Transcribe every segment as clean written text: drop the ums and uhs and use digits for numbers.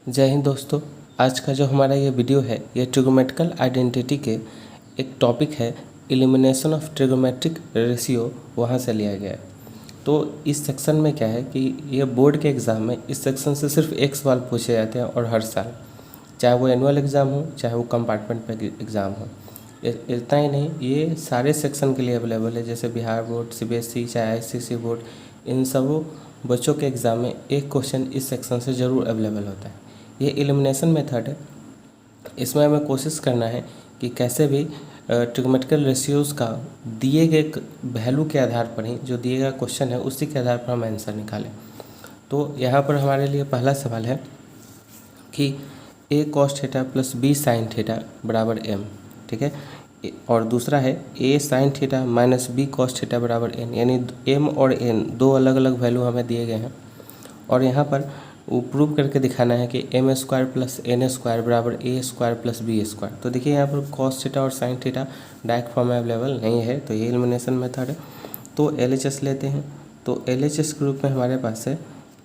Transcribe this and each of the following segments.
जय हिंद दोस्तों। आज का जो हमारा ये वीडियो है ये ट्रिगोमेट्रिकल आइडेंटिटी के एक टॉपिक है एलिमिनेशन ऑफ ट्रिगोमेट्रिक रेशियो, वहाँ से लिया गया है। तो इस सेक्शन में क्या है कि ये बोर्ड के एग्ज़ाम में इस सेक्शन से सिर्फ एक सवाल पूछे जाते हैं और हर साल, चाहे वो एनुअल एग्ज़ाम हो चाहे वो कंपार्टमेंट पे एग्ज़ाम हो। इतना ही नहीं, ये सारे सेक्शन के लिए अवेलेबल है, जैसे बिहार बोर्ड, सीबीएसई, चाहे आईसीएसई बोर्ड, इन सब बच्चों के एग्ज़ाम में एक क्वेश्चन इस सेक्शन से ज़रूर अवेलेबल होता है। ये एलिमिनेशन मेथड है। इसमें हमें कोशिश करना है कि कैसे भी ट्रिगोमेट्रिकल रेशियोज़ का दिए गए वैल्यू के आधार पर ही, जो दिए गया क्वेश्चन है उसी के आधार पर हम आंसर निकालें। तो यहाँ पर हमारे लिए पहला सवाल है कि a cos theta plus b sign theta बराबर m, ठीक है। और दूसरा है a sign theta minus b cos theta बराबर n, यानी m और n दो अलग अलग वैल्यू हमें दिए गए हैं और यहाँ पर वो प्रूव करके दिखाना है कि M square plus N square बराबर A square plus B square. तो देखिए यहाँ पर कॉस थीटा और साइन थीटा डायरेक्ट फॉर्म में अवेलेबल नहीं है, तो ये एलिमिनेशन मेथड है। तो LHS लेते हैं। तो LHS के रूप में हमारे पास है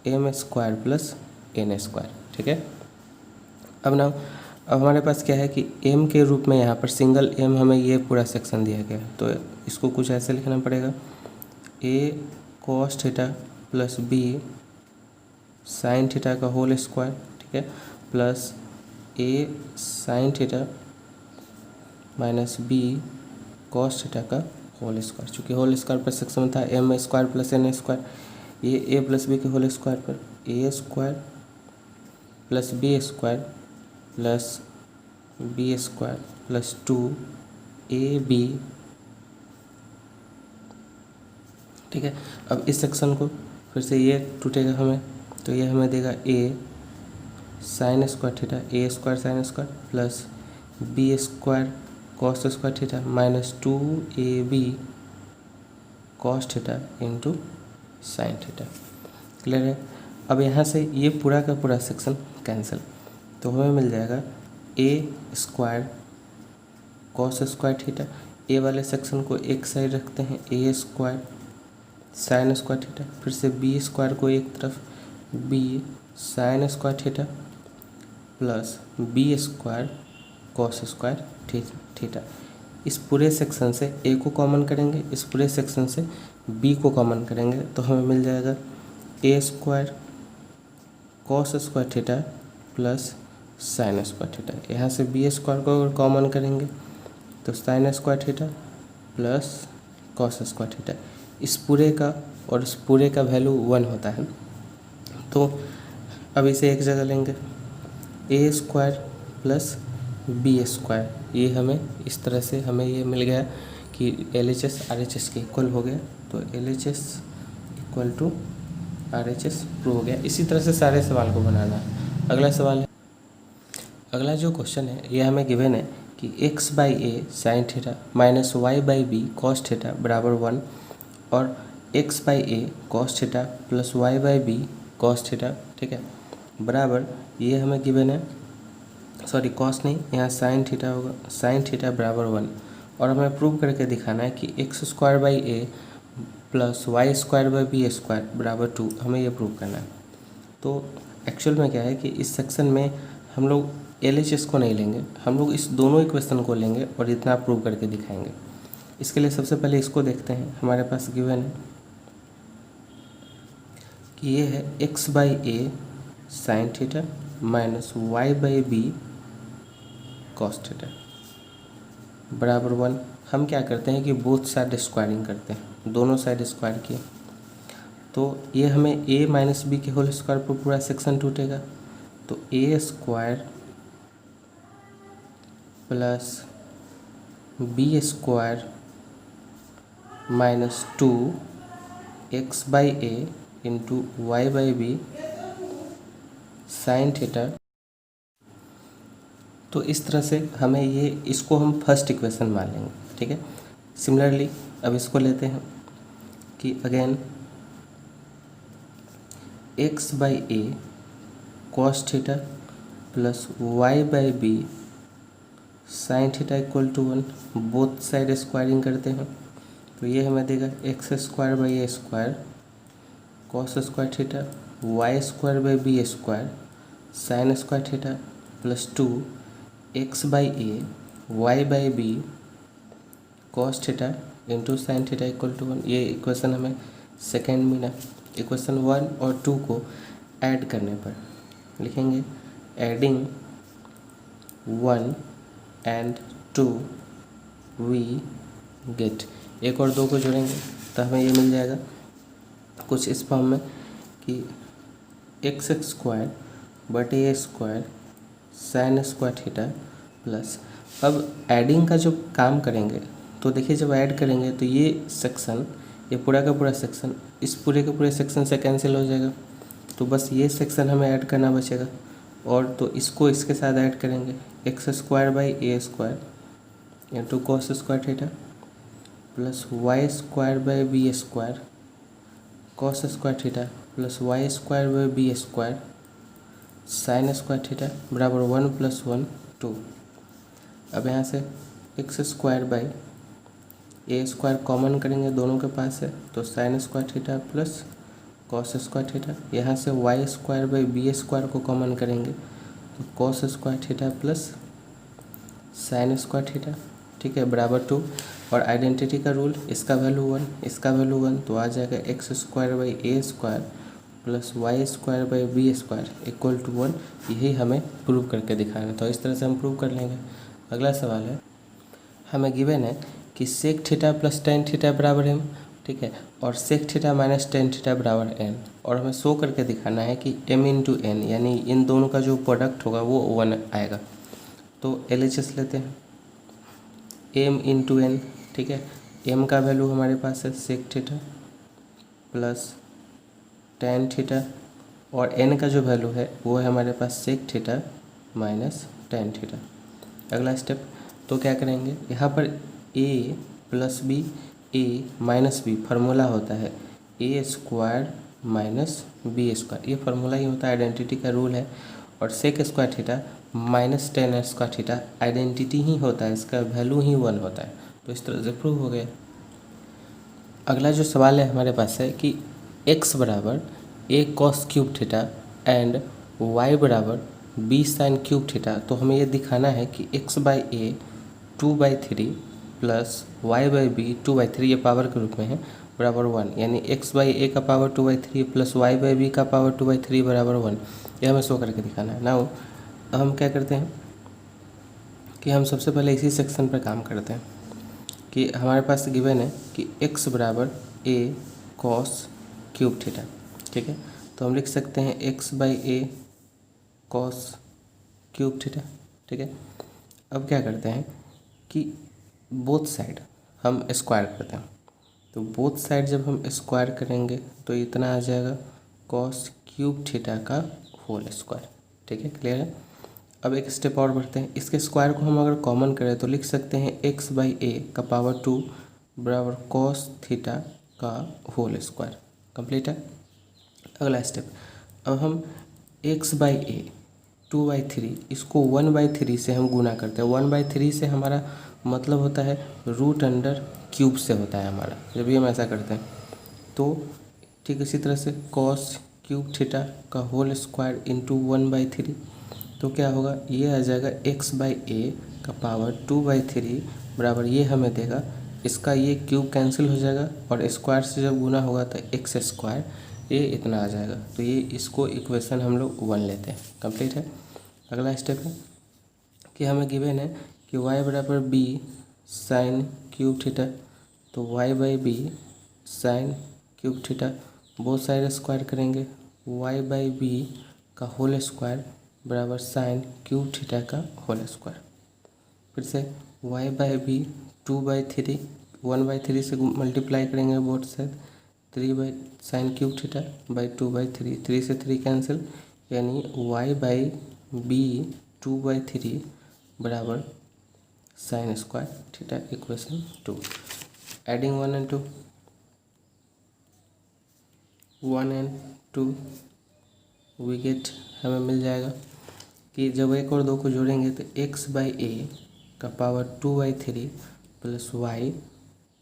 M square plus N square, ठीक है। अब हमारे पास क्या है कि m के रूप में यहाँ पर सिंगल m हमें ये पूरा सेक्शन दिया गया है, तो इसको कुछ ऐसे लिखना पड़ेगा, a cos theta plus b sign theta का होल स्क्वायर, ठीक है, plus a sign theta minus b cos theta का होल स्क्वायर। चूँकि होल स्क्वायर पर सेक्शन में था m square plus n square, ये a प्लस b के होल स्क्वायर पर a square plus b square plus b square plus 2ab, ठीक है। अब इस सेक्शन को फिर से ये टूटेगा हमें, तो ये हमें देगा a sign square theta, a square sine square plus b square cos square theta minus 2ab cos theta into sine theta. Clear है। अब यहाँ से ये पूरा का पूरा सेक्शन कैंसिल, तो हमें मिल जाएगा a square cos square theta, a वाले सेक्शन को एक साइड रखते हैं, a square sine square theta, फिर से b स्क्वायर को एक तरफ, b sign square theta plus b square cos square theta. इस पूरे सेक्शन से a को कॉमन करेंगे, इस पूरे सेक्शन से b को कॉमन करेंगे, तो हमें मिल जाएगा a square cos square theta plus sine square theta. यहाँ से b स्क्वायर को अगर कॉमन करेंगे तो sine square theta plus cos square theta. इस पूरे का और इस पूरे का वैल्यू 1 होता है, तो अब इसे एक जगह लेंगे, a square plus b square, ये हमें इस तरह से हमें ये मिल गया कि LHS RHS के इक्वल हो गया, तो LHS equal to RHS prove हो गया। इसी तरह से सारे सवाल को बनाना है। अगला सवाल है, अगला जो क्वेश्चन है ये हमें गिवन है कि x by A sine theta minus Y by B cos theta बराबर 1 और x by A cos theta plus Y by B cos theta, ठीक है, बराबर ये हमें गिवन है, सॉरी कॉस नहीं, यहाँ साइन थीटा होगा, साइन थीटा बराबर 1 और हमें प्रूव करके दिखाना है कि x square by a plus y square by b square बराबर 2, हमें ये प्रूव करना है। तो एक्चुअल में क्या है कि इस सेक्शन में हम लोग LHS को नहीं लेंगे, हम लोग इस दोनों इक्वेशन को लेंगे और इतना प्रूव करके दिखाएंगे। इसके लिए सबसे पहले इसको देखते हैं। हमारे पास गिवन है कि ये है x by A sine theta minus Y by B cos theta बराबर 1। हम क्या करते हैं कि बोथ साइड स्क्वायरिंग करते हैं, दोनों साइड स्क्वायर किए, तो ये हमें a माइनस बी के होल स्क्वायर पर पूरा सेक्शन टूटेगा, तो a square plus B square minus 2x by a into y by b sine theta. तो इस तरह से हमें ये, इसको हम फर्स्ट इक्वेशन मान लेंगे, ठीक है। सिमिलरली अब इसको लेते हैं कि again x by A cos theta plus Y by b sine theta equal to 1, both side squaring करते हैं, तो ये हमें देगा x square by a square cos square theta y square by b square sine square theta plus 2 x by a y by B cos theta into sine theta equal to 1। ये equation हमें second मिला। Equation 1 और 2 को add करने पर लिखेंगे adding 1 and 2 we gate. 1 और 2 को जोड़ेंगे तो हमें ये मिल जाएगा कुछ इस फॉर्म में कि एक्स स्क्वायर बटे a square sine square theta plus. अब एडिंग का जो काम करेंगे तो देखिए जब ऐड करेंगे तो ये सेक्शन, ये पूरा का पूरा सेक्शन इस पूरे के पूरे सेक्शन से कैंसिल हो जाएगा, तो बस ये सेक्शन हमें ऐड करना बचेगा। और तो इसको इसके साथ ऐड करेंगे x square by a square into cos square theta plus y square by b square cos square theta plus y square by b square sine square theta बराबर 1 + 1 2। अब यहाँ से x square by a square common करेंगे, दोनों के पास है, तो sine square theta plus cos square theta. यहाँ से y square by b square को कॉमन करेंगे तो cos square theta plus sine square theta, ठीक है, बराबर 2। और आइडेंटिटी का रूल, इसका वैल्यू 1 इसका वैल्यू 1, तो आ जाएगा x square by a square plus y square by b square equal to 1। यही हमें प्रूव करके दिखाना है, तो इस तरह से हम प्रूव कर लेंगे। अगला सवाल है, हमें गिवन है कि sec theta plus tan theta बराबर m, ठीक है, और sec theta minus tan theta बराबर n, और हमें शो करके दिखाना है कि m इंटू एन यानी इन दोनों का जो प्रोडक्ट होगा वो 1 आएगा। तो LHS लेते हैं m इंटू एन, ठीक है, m का वैल्यू हमारे पास है sec theta plus tan theta और n का जो वैल्यू है वो है हमारे पास sec theta minus tan theta. अगला स्टेप, तो क्या करेंगे, यहाँ पर a plus b a minus b formula होता है a square minus b square, ये फार्मूला ही होता है, आइडेंटिटी का रूल है। और sec square theta minus tan square theta identity ही होता है, इसका वैल्यू ही 1 होता है। तो इस तरह से प्रूव हो गया। अगला जो सवाल है हमारे पास है कि x बराबर a cos cube theta and y बराबर बी साइन क्यूब थीटा। तो हमें ये दिखाना है कि x by a 2/3 plus y by b 2/3, ये पावर के रूप में है, बराबर 1, यानी x बाई ए का power 2/3 plus y by b का पावर 2/3 बराबर 1। ये हमें शो करके दिखाना है। नाउ हम क्या करते हैं कि हम सबसे पहले इसी सेक्शन पर काम करते हैं कि हमारे पास गिवन है कि x बराबर ए कॉस क्यूब थीटा, ठीक है, तो हम लिख सकते हैं x by A cos cube theta, ठीक है। अब क्या करते हैं कि बोथ साइड हम स्क्वायर करते हैं, तो बोथ साइड जब हम स्क्वायर करेंगे तो इतना आ जाएगा कॉस क्यूब थीटा का होल स्क्वायर, ठीक है, क्लियर है। अब एक स्टेप और बढ़ते हैं, इसके स्क्वायर को हम अगर कॉमन करें तो लिख सकते हैं एक्स बाई ए का पावर 2 बराबर कॉस थीटा का होल स्क्वायर। कंप्लीट है। अगला स्टेप, अब हम एक्स बाई ए 2/3 इसको 1/3 से हम गुना करते हैं। 1/3 से हमारा मतलब होता है रूट अंडर क्यूब से होता है हमारा, जब भी हम ऐसा करते हैं। तो ठीक इसी तरह से कॉस क्यूब थीटा का होल स्क्वायर इंटू 1/3, तो क्या होगा, ये आ जाएगा एक्स बाई ए का पावर 2/3 बराबर, ये हमें देगा, इसका ये क्यूब कैंसिल हो जाएगा और स्क्वायर से जब गुना होगा तो एक्स स्क्वायर, ये इतना आ जाएगा। तो ये इसको इक्वेशन हम लोग 1 लेते हैं। कंप्लीट है। अगला स्टेप है कि हमें गिवन है कि y बराबर बी साइन क्यूब थीटा, तो y by b sine cube theta both side square करेंगे, y बाई बी का होल स्क्वायर बराबर साइन क्यूब थीटा का होल स्क्वायर। फिर से y बाई बी 2/3 1/3 से मल्टीप्लाई करेंगे both side, 3 by sine cube theta by 2/3, 3 से 3 कैंसिल, यानी y बाई बी 2/3 बराबर sine square theta equation 2। Adding 1 and 2 1 and 2 we get, हमें मिल जाएगा कि जब 1 और 2 को जोड़ेंगे तो x बाई ए का पावर 2/3 प्लस y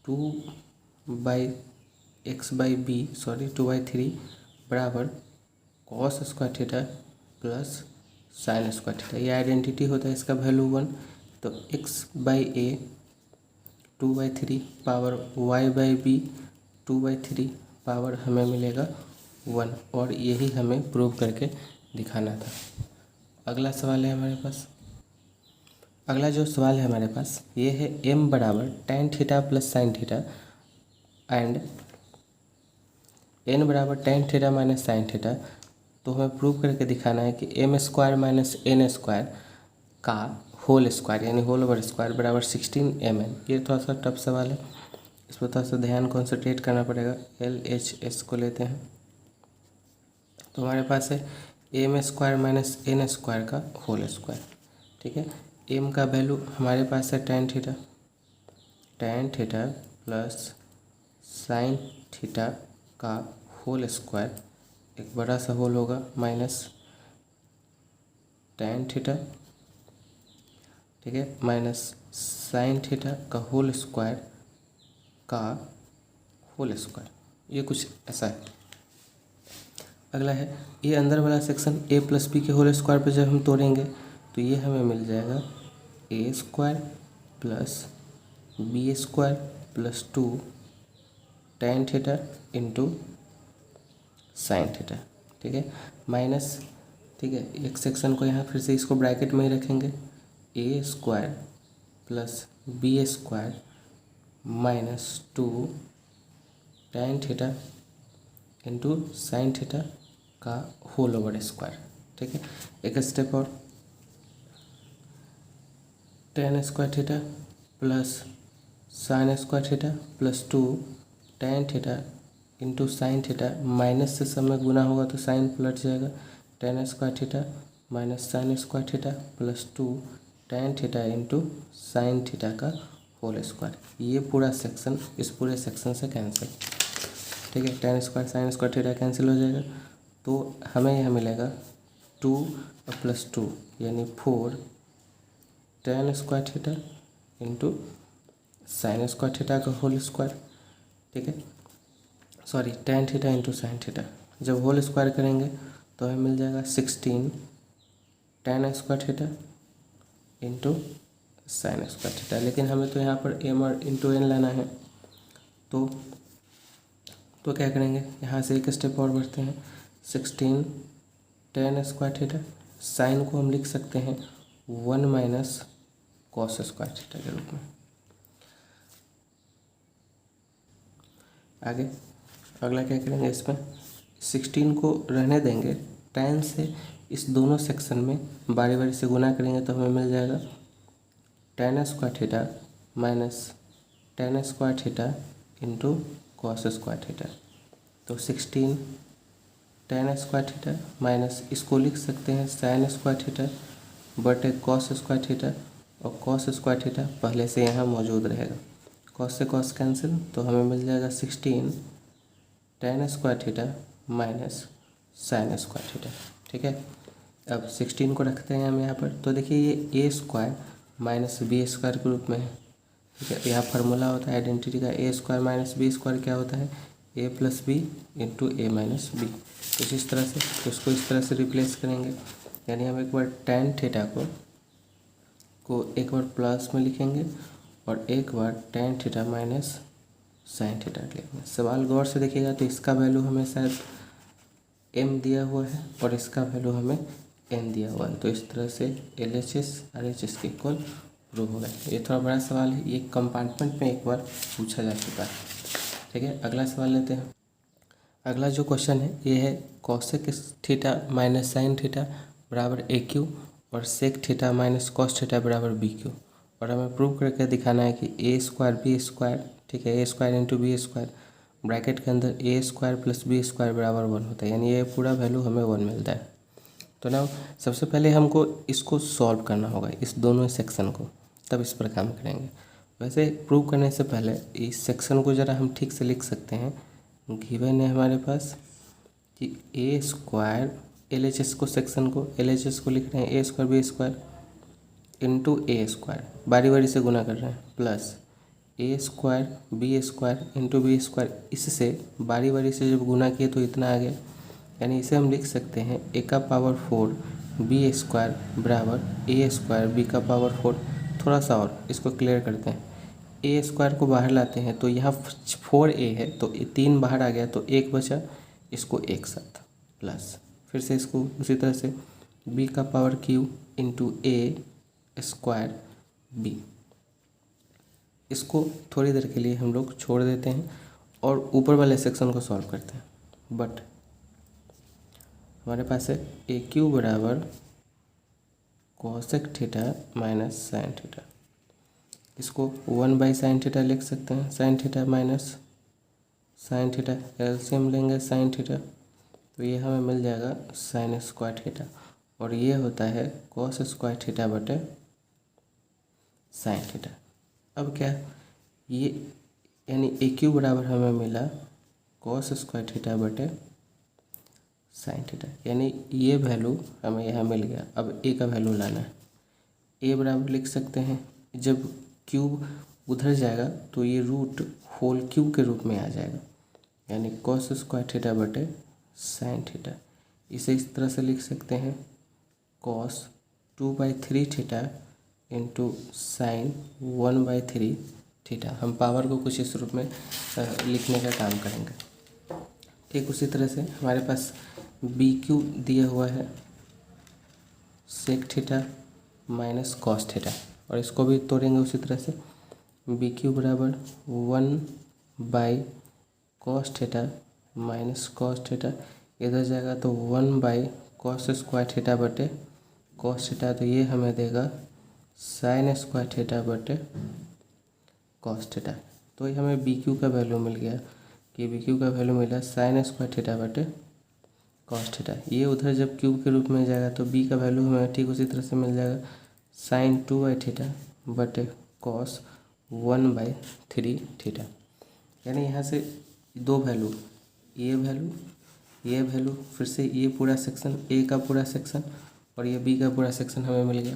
2/3 बराबर cos square theta plus sine square theta, ये आइडेंटिटी होता है, इसका वैल्यू 1। तो x/a 2/3 पावर y/b 2/3 पावर हमें मिलेगा 1, और यही हमें प्रूव करके दिखाना था। अगला सवाल है हमारे पास, अगला जो सवाल है हमारे पास ये है m बराबर tan theta plus sine theta and n बराबर tan theta minus sine theta. तो हमें प्रूव करके दिखाना है कि m square minus n square का होल स्क्वायर यानी होल ओवर स्क्वायर बराबर 16 ये थोड़ा सा टफ सवाल है, इस पर थोड़ा सा ध्यान कॉन्सेंट्रेट करना पड़ेगा। LHS को लेते हैं, तो हमारे पास है m square minus n square का होल स्क्वायर। ठीक है, m का वैल्यू हमारे पास है tan theta plus sign theta का होल स्क्वायर, एक बड़ा सा होल होगा, माइनस tan थीटा, ठीक है, माइनस साइन थीटा का होल स्क्वायर का होल स्क्वायर, ये कुछ ऐसा है। अगला है ये अंदर वाला सेक्शन a प्लस बी के होल स्क्वायर पे जब हम तोड़ेंगे तो ये हमें मिल जाएगा a square plus B square plus 2 tan theta into sine theta. ठीक है, माइनस, ठीक है, एक सेक्शन को यहाँ फिर से इसको ब्रैकेट में ही रखेंगे, a square plus B square minus 2 tan theta into sine theta का होल ओवर स्क्वायर। ठीक है, एक स्टेप और, tan square theta plus sine square theta plus 2 tan theta into sine theta, minus से सब में गुना होगा तो साइन पलट जाएगा, tan square theta minus sign square theta plus 2 tan theta into sine theta का होल स्क्वायर। ये पूरा सेक्शन इस पूरे सेक्शन से कैंसिल। ठीक है, tan square sine square theta cancel हो जाएगा, तो हमें यह मिलेगा 2 प्लस 2 यानी 4 tan square theta into sign square theta का होल स्क्वायर। ठीक है, sorry, tan theta into sine theta, जब होल स्क्वायर करेंगे तो हमें मिल जाएगा 16 tan square theta into sign square theta. लेकिन हमें तो यहाँ पर m और इंटू n लाना है, तो क्या करेंगे, यहाँ से एक स्टेप और बढ़ते हैं, 16 tan स्क्वायर थीटा, साइन को हम लिख सकते हैं 1 माइनस कॉस स्क्वायर थीटा के रूप में। आगे अगला क्या करेंगे, इसमें 16 को रहने देंगे, tan से इस दोनों सेक्शन में बारी बारी से गुना करेंगे तो हमें मिल जाएगा tan square theta minus tan square theta into cos square theta. तो 16 tan स्क्वायर थीटा माइनस, इसको लिख सकते हैं साइन स्क्वायर थीटा बटे कॉस स्क्वायर थीटा, और कॉस स्क्वायर थीटा पहले से यहाँ मौजूद रहेगा, कॉस से कॉस कैंसिल, तो हमें मिल जाएगा 16 tan square theta minus sign square theta. ठीक है, अब 16 को रखते हैं हम यहाँ पर, तो देखिए ये a square minus b square के रूप में है। ठीक है, यहाँ फार्मूला होता है आइडेंटिटी का, a square minus b square क्या होता है, a plus b into a minus b. तो इस तरह से, तो इसको इस तरह से रिप्लेस करेंगे, यानी हम एक बार tan थीटा को एक बार प्लस में लिखेंगे और एक बार tan theta minus sine theta लिखेंगे। सवाल गौर से देखिएगा तो इसका वैल्यू हमें शायद m दिया हुआ है और इसका वैल्यू हमें n दिया हुआ है, तो इस तरह से LHS RHS के इक्वल प्रूव हो गया। ये थोड़ा बड़ा सवाल है, ये कंपार्टमेंट में एक बार पूछा जा चुका है। ठीक है, अगला सवाल लेते हैं। अगला जो क्वेश्चन है ये है cosec theta minus sine theta बराबर AQ और sec theta minus cos theta बराबर BQ, और हमें प्रूव करके दिखाना है कि a स्क्वायर बी स्क्वायर, ठीक है, a square into b square bracket के अंदर a square plus B square बराबर 1 होता है, यानी ये पूरा वैल्यू हमें 1 मिलता है। तो ना सबसे पहले हमको इसको सॉल्व करना होगा, इस दोनों सेक्शन को, तब इस पर काम करेंगे। वैसे प्रूव करने से पहले इस सेक्शन को ज़रा हम ठीक से लिख सकते हैं। गिवन है हमारे पास कि a स्क्वायर, LHS को सेक्शन को LHS को लिख रहे हैं a square b square into a square, बारी बारी से गुना कर रहे हैं, plus a square b square into b square, इससे बारी बारी से जब गुना किए तो इतना आ गया, यानी इसे हम लिख सकते हैं a का पावर 4 बी स्क्वायर बराबर ए स्क्वायर बी का पावर 4। थोड़ा सा और इसको क्लियर करते हैं। ए स्क्वायर को बाहर लाते हैं तो यहाँ 4a है, तो 3 बाहर आ गया तो 1 बचा, इसको एक साथ प्लस फिर से इसको उसी तरह से b का power Q into a square B. इसको थोड़ी देर के लिए हम लोग छोड़ देते हैं और ऊपर वाले सेक्शन को सॉल्व करते हैं। बट हमारे पास है ए क्यू बराबर cosec theta minus sine theta. इसको 1/sin थीटा लिख सकते हैं। Sign theta minus sine theta, LCM लेंगे साइन थीटा तो ये हमें मिल जाएगा साइन स्क्वायर थीटा, और ये होता है कॉस स्क्वायर थीटा बटे साइन थीटा। अब क्या ये यानी ए क्यू बराबर हमें मिला कॉस स्क्वायर थीटा बटे साइन थीटा, यानी ये वैल्यू हमें यहाँ मिल गया। अब ए का वैल्यू लाना है। ए बराबर लिख सकते हैं, जब क्यूब उधर जाएगा तो ये रूट होल क्यूब के रूप में आ जाएगा, यानी कॉस स्क्वायर थीटा बटे साइन थीटा। इसे इस तरह से लिख सकते हैं cos 2/3 theta into sign 1/3 theta. हम पावर को कुछ इस रूप में लिखने का काम करेंगे। ठीक उसी तरह से हमारे पास बी क्यू दिया हुआ है sec theta minus cos theta, और इसको भी तोड़ेंगे उसी तरह से। बी क्यू बराबर 1/कॉस थीटा माइनस कॉस थीटा, इधर जाएगा तो 1/कॉस स्क्वायर थीटा बटे कॉस थीटा, तो ये हमें देगा साइन स्क्वायर थीटा बटे कॉस थीटा। तो ये हमें बी क्यू का वैल्यू मिल गया कि बी क्यू का वैल्यू मिला साइन स्क्वायर थीटा बटे कॉस थीटा। ये उधर जब क्यूब के रूप में जाएगा तो बी का वैल्यू हमें ठीक उसी तरह से मिल जाएगा साइन 2/थीटा बटे कॉस 1/3 थीटा। यानी यहाँ से दो वैल्यू, ये वैल्यू फिर से ये पूरा सेक्शन ए का पूरा सेक्शन और ये बी का पूरा सेक्शन हमें मिल गया।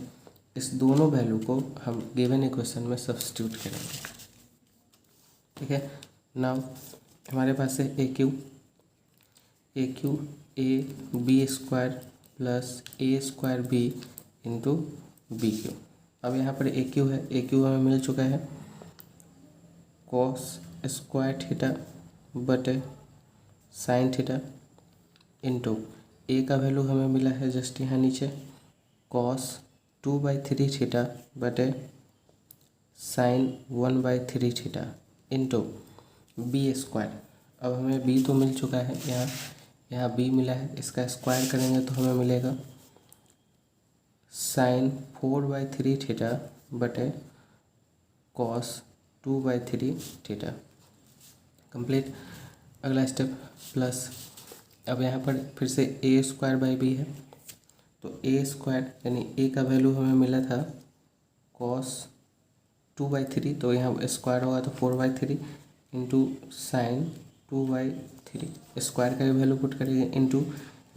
इस दोनों वैल्यू को हम गिवन इक्वेशन में सब्स्टिट्यूट करेंगे। ठीक है, नाउ हमारे पास है a q a b square plus a square b into b q. अब यहाँ पर ए क्यू है, ए क्यू हमें मिल चुका है कॉस स्क्वायर थीटा बटे साइन थीटा इंटू ए का वैल्यू हमें मिला है जस्ट यहाँ नीचे कॉस 2/3 थीटा बटे sine 1/3 theta into b square. अब हमें बी तो मिल चुका है, यहाँ बी मिला है, इसका स्क्वायर करेंगे तो हमें मिलेगा साइन 4/3 थीटा बटे कॉस 2/3 थीटा। कंप्लीट। अगला स्टेप प्लस, अब यहाँ पर फिर से ए स्क्वायर बाई बी है, तो ए स्क्वायर यानी ए का वैल्यू हमें मिला था कॉस 2/3, तो यहाँ स्क्वायर होगा तो 4/3 इंटू साइन 2/3, स्क्वायर का वैल्यू पुट करेंगे इंटू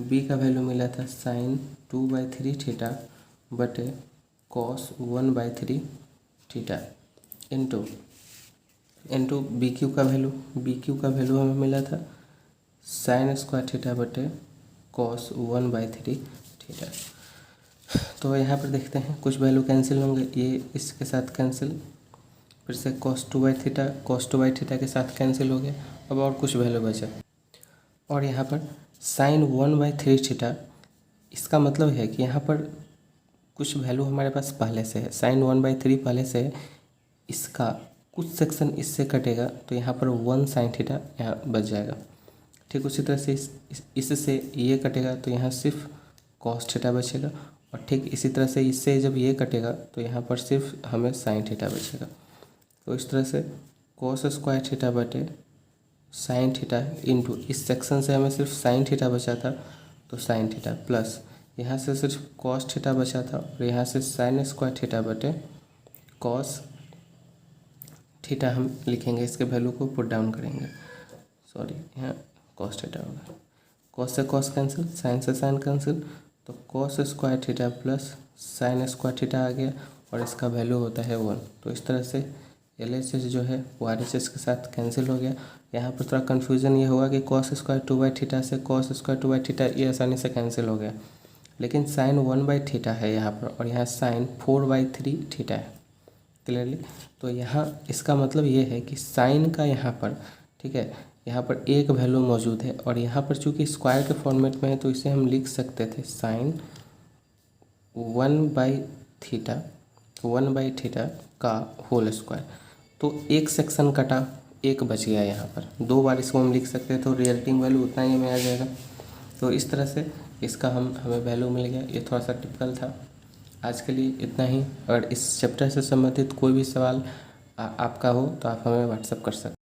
बी का वैल्यू मिला था साइन 2/3 थीटा बटे cos 1/3 theta into b q का वैल्यू हमें मिला था साइन स्क्वायर थीटा बटे कॉस 1/3 थीटा। तो यहाँ पर देखते हैं कुछ वैल्यू कैंसिल होंगे, ये इसके साथ कैंसिल, फिर से cos 2/थीटा के साथ कैंसिल हो गया। अब और कुछ वैल्यू बचा, और यहाँ पर साइन 1/3 थीटा, इसका मतलब है कि यहाँ पर कुछ वैल्यू हमारे पास पहले से है, साइन 1/3 पहले से है, इसका कुछ सेक्शन इससे कटेगा तो यहाँ पर 1 साइन थीटा यहाँ बच जाएगा। ठीक उसी तरह से इससे ये कटेगा तो यहाँ सिर्फ कॉस थीटा बचेगा, और ठीक इसी तरह से इससे जब ये कटेगा तो यहाँ पर सिर्फ हमें साइन थीटा बचेगा। तो इस तरह से कॉस स्क्वायर थीटा बटे साइन थीटा इंटू इस सेक्शन से हमें सिर्फ साइन थीटा बचा था तो साइन थीटा, प्लस यहाँ से सिर्फ कॉस थीटा बचा था और यहाँ से साइन स्क्वायर थीटा बटे कॉस थीटा हम लिखेंगे, इसके वैल्यू को पुट डाउन करेंगे। सॉरी, यहाँ कॉस थीटा होगा, कॉस से कॉस कैंसिल, साइन से साइन कैंसिल, तो cos square theta plus sine square theta आ गया और इसका वैल्यू होता है 1। तो इस तरह से LHS जो है वो RHS के साथ कैंसिल हो गया। यहाँ पर थोड़ा कन्फ्यूज़न ये हुआ कि कॉस स्क्वायर 2/थीटा से कॉस स्क्वायर 2/थीटा ये आसानी से कैंसिल हो गया। लेकिन साइन 1/थीटा है यहाँ पर, और यहाँ साइन 4/3 थीटा है। क्लियरली, तो यहाँ इसका मतलब ये है कि साइन का यहाँ पर, ठीक है, यहाँ पर एक वैल्यू मौजूद है, और यहाँ पर चूंकि स्क्वायर के फॉर्मेट में है तो इसे हम लिख सकते थे साइन 1/थीटा का होल स्क्वायर। तो एक सेक्शन कटा, एक बच गया यहाँ पर, 2 बार इसको हम लिख सकते हैं, तो रिजल्टिंग वैल्यू उतना ही हमें आ जाएगा। तो इस तरह से इसका हमें वैल्यू मिल गया। ये थोड़ा सा टिपिकल था। आज के लिए इतना ही। अगर इस चैप्टर से संबंधित कोई भी सवाल आपका हो तो आप हमें व्हाट्सएप कर सकते हैं।